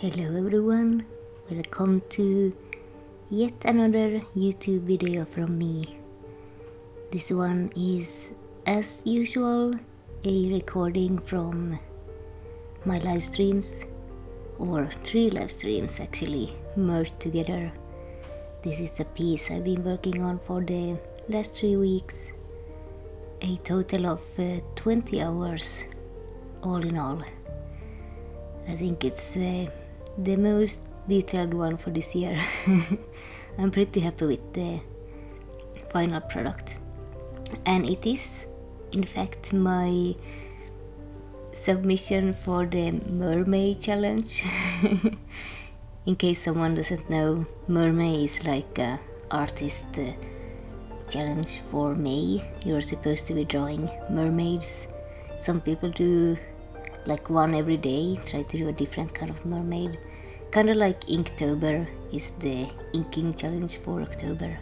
Hello everyone, welcome to yet another YouTube video from me. This one is, as usual, a recording from my live streams, or 3 live streams actually, merged together. This is a piece I've been working on for the last 3 weeks, a total of 20 hours all in all. I think it's the most detailed one for this year. I'm pretty happy with the final product, and it is in fact my submission for the Mermaid challenge. In case someone doesn't know, Mermaid is like a artist challenge for May. You're supposed to be drawing mermaids. Some people do like one every day, try to do a different kind of mermaid. Kind of like Inktober is the inking challenge for October.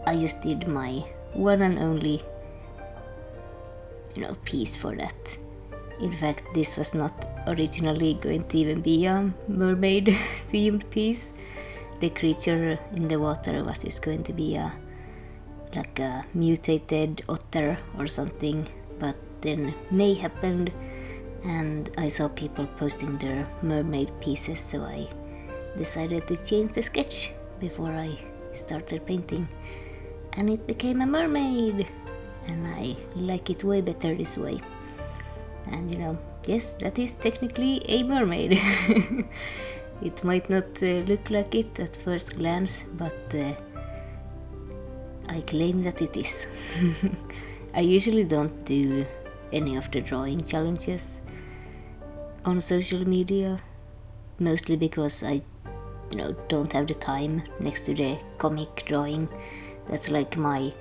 I just did my one and only, piece for that. In fact, this was not originally going to even be a mermaid themed piece. The creature in the water was just going to be like a mutated otter or something, but then May happened and I saw people posting their mermaid pieces, so I decided to change the sketch before I started painting, and it became a mermaid, and I like it way better this way. And yes, that is technically a mermaid. It might not look like it at first glance, but I claim that it is. I usually don't do any of the drawing challenges on social media, mostly because I don't have the time next to the comic drawing. That's like my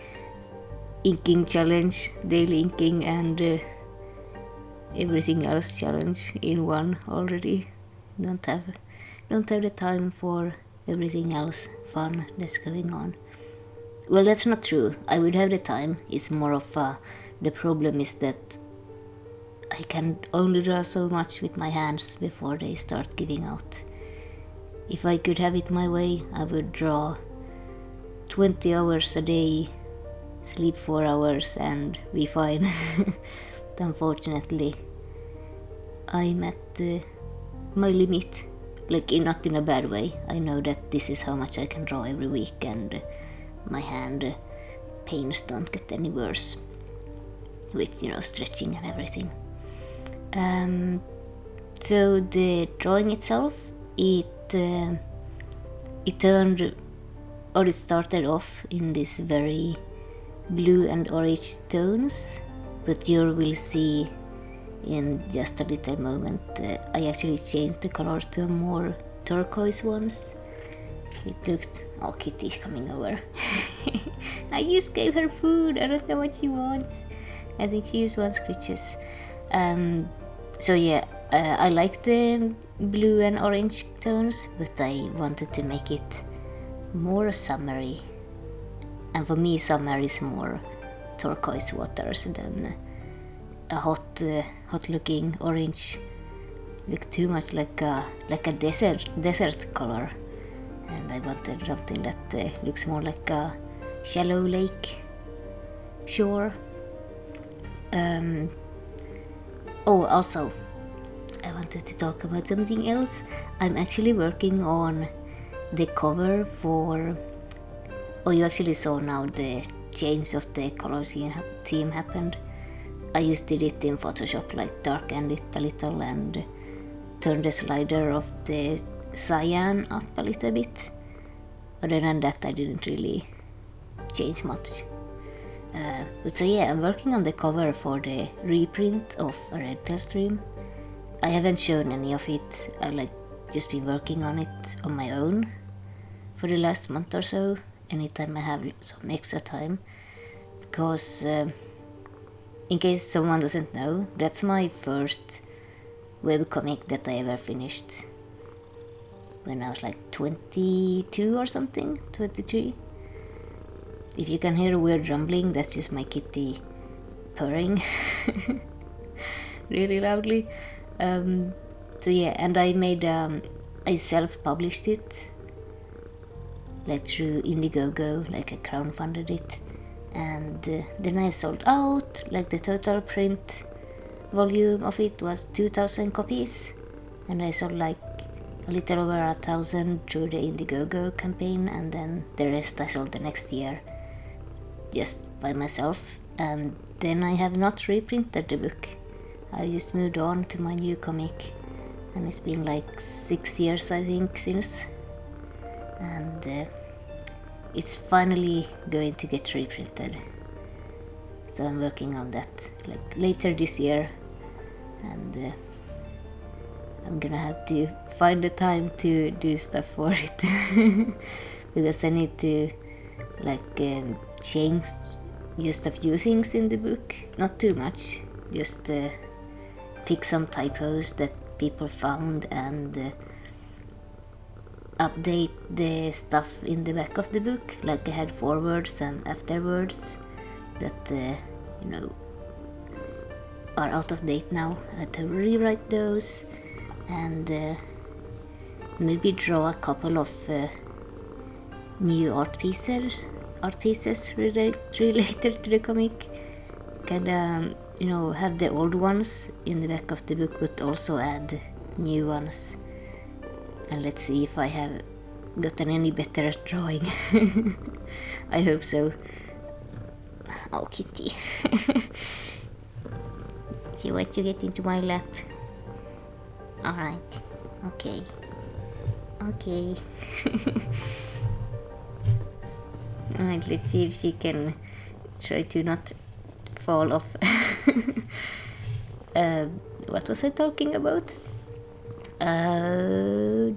inking challenge, daily inking, and everything else challenge in one already. Don't have the time for everything else fun that's going on. Well, that's not true. I would have the time. It's more of the problem is that I can only draw so much with my hands before they start giving out. If I could have it my way, I would draw 20 hours a day, sleep 4 hours, and be fine. But unfortunately, I'm at my limit. Not in a bad way. I know that this is how much I can draw every week, and my hand pains don't get any worse with stretching and everything. So the drawing itself, it started off in this very blue and orange tones, but you will see in just a little moment I actually changed the color to more turquoise ones. It looked... Oh, Kitty's coming over. I just gave her food. I don't know what she wants. I think she just wants scritches. So yeah, I like the blue and orange tones, but I wanted to make it more summery. And for me, summer is more turquoise waters than a hot-looking orange. Look too much like a desert color. And I wanted something that looks more like a shallow lake shore. Also, I wanted to talk about something else. I'm actually working on the cover for... Oh, you actually saw now the change of the color theme happened. I just did it in Photoshop, darkened it a little and turned the slider of the cyan up a little bit. Other than that, I didn't really change much. But so yeah, I'm working on the cover for the reprint of a Redtal stream. I haven't shown any of it. I've just been working on it on my own for the last month or so, anytime I have some extra time. Because in case someone doesn't know, that's my first webcomic that I ever finished when I was 22 or something, 23. If you can hear a weird rumbling, that's just my kitty purring really loudly. So yeah, and I made I self-published it, like through Indiegogo, like I crowdfunded it, and then I sold out. Like the total print volume of it was 2,000 copies, and I sold like a little over 1,000 through the Indiegogo campaign, and then the rest I sold the next year just by myself. And then I have not reprinted the book. I just moved on to my new comic, and it's been like 6 years I think since, and it's finally going to get reprinted. So I'm working on that like later this year, and I'm gonna have to find the time to do stuff for it because I need to like change just a few things in the book, not too much, just fix some typos that people found, and update the stuff in the back of the book, like I had forewords and afterwords that you know, are out of date now. I had to rewrite those, and maybe draw a couple of new art pieces related to the comic. Kinda, you know, have the old ones in the back of the book, but also add new ones. And let's see if I have gotten any better at drawing. I hope so. Oh, kitty. She wants to get into my lap. Alright. Okay. Okay. Alright, let's see if she can try to not fall off. What was I talking about? Oh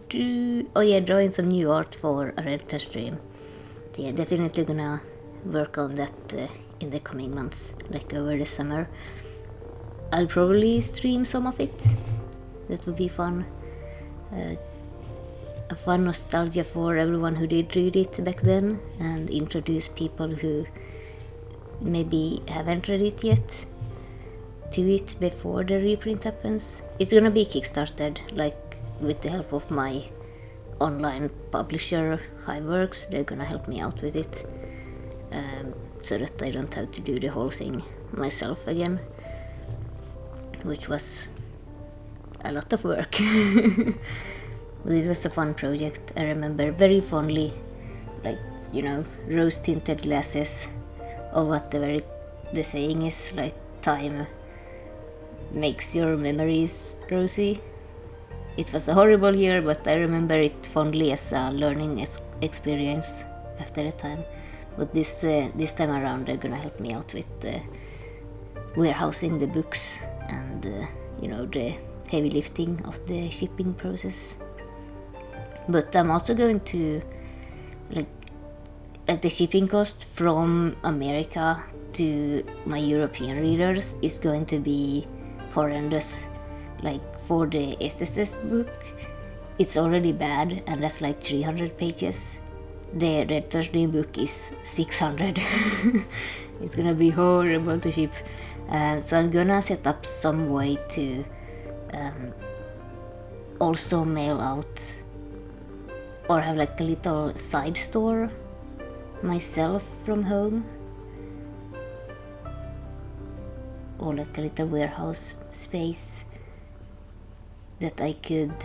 yeah, drawing some new art for a Redtal stream. So yeah, definitely gonna work on that in the coming months, like over the summer. I'll probably stream some of it. That would be fun. A fun nostalgia for everyone who did read it back then, and introduce people who maybe haven't read it yet to it before the reprint happens. It's gonna be kickstarted, like with the help of my online publisher Hiveworks. They're gonna help me out with it, so that I don't have to do the whole thing myself again, which was a lot of work. But it was a fun project. I remember very fondly, like, you know, rose tinted glasses, or whatever the saying is, like time makes your memories rosy. It was a horrible year, but I remember it fondly as a learning experience after a time. But this time around they're gonna help me out with warehousing the books and you know, the heavy lifting of the shipping process. But I'm also going to like the shipping cost from America to my European readers is going to be horrendous. Like for the SSS book, it's already bad, and that's like 300 pages. The Redtal Stream book is 600. It's gonna be horrible to ship. So I'm gonna set up some way to also mail out, or have like a little side store myself from home, or like a little warehouse space that I could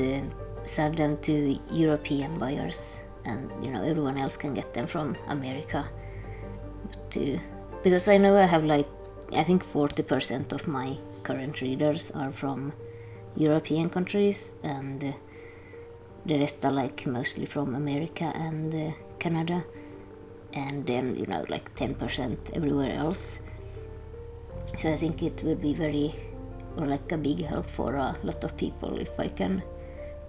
sell them to European buyers, and you know, everyone else can get them from America too. Because I know I have like, I think 40% of my current readers are from European countries, and the rest are like mostly from America and Canada, and then, you know, like 10% everywhere else. So I think it would be very, or like a big help for a lot of people if I can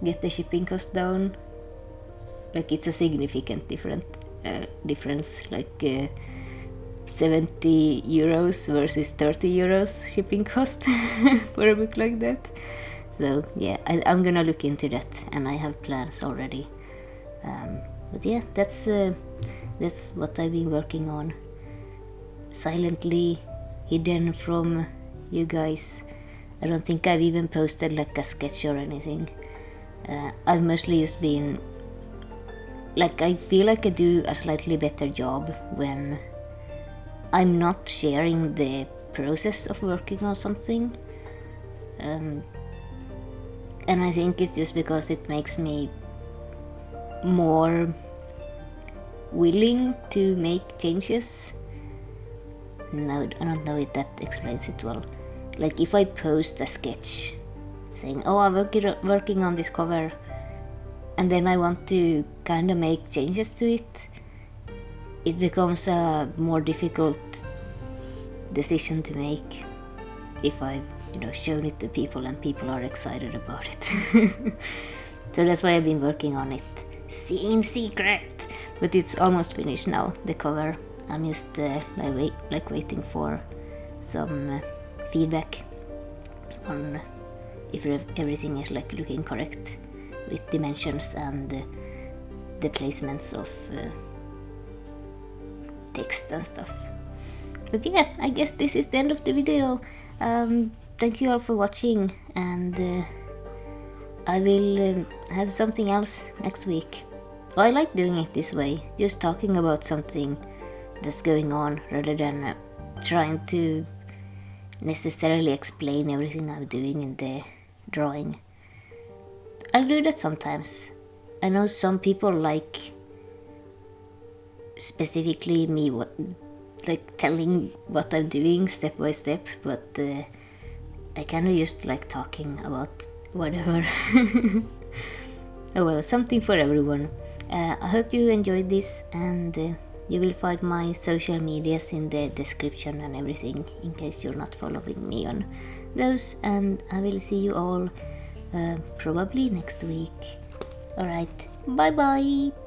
get the shipping cost down. Like it's a significant difference, like 70 euros versus 30 euros shipping cost for a book like that. So yeah, I'm gonna look into that, and I have plans already. But yeah, that's what I've been working on, silently, hidden from you guys. I don't think I've even posted like a sketch or anything. I've mostly just been like, I feel like I do a slightly better job when I'm not sharing the process of working on something. And I think it's just because it makes me more willing to make changes. No, I don't know if that explains it well. Like if I post a sketch saying, oh, I'm working on this cover, and then I want to kind of make changes to it, it becomes a more difficult decision to make if I've shown it to people and people are excited about it. So that's why I've been working on it in secret, but it's almost finished now, the cover. I'm just waiting for some feedback on if everything is like looking correct with dimensions and the placements of text and stuff. But yeah, I guess this is the end of the video. Thank you all for watching, and I will have something else next week. I like doing it this way, just talking about something that's going on rather than trying to necessarily explain everything I'm doing in the drawing. I'll do that sometimes. I know some people like specifically me like telling what I'm doing step by step, but I kind of just like talking about whatever. Oh well, something for everyone. I hope you enjoyed this, and you will find my social medias in the description and everything in case you're not following me on those, and I will see you all probably next week. Alright, bye bye!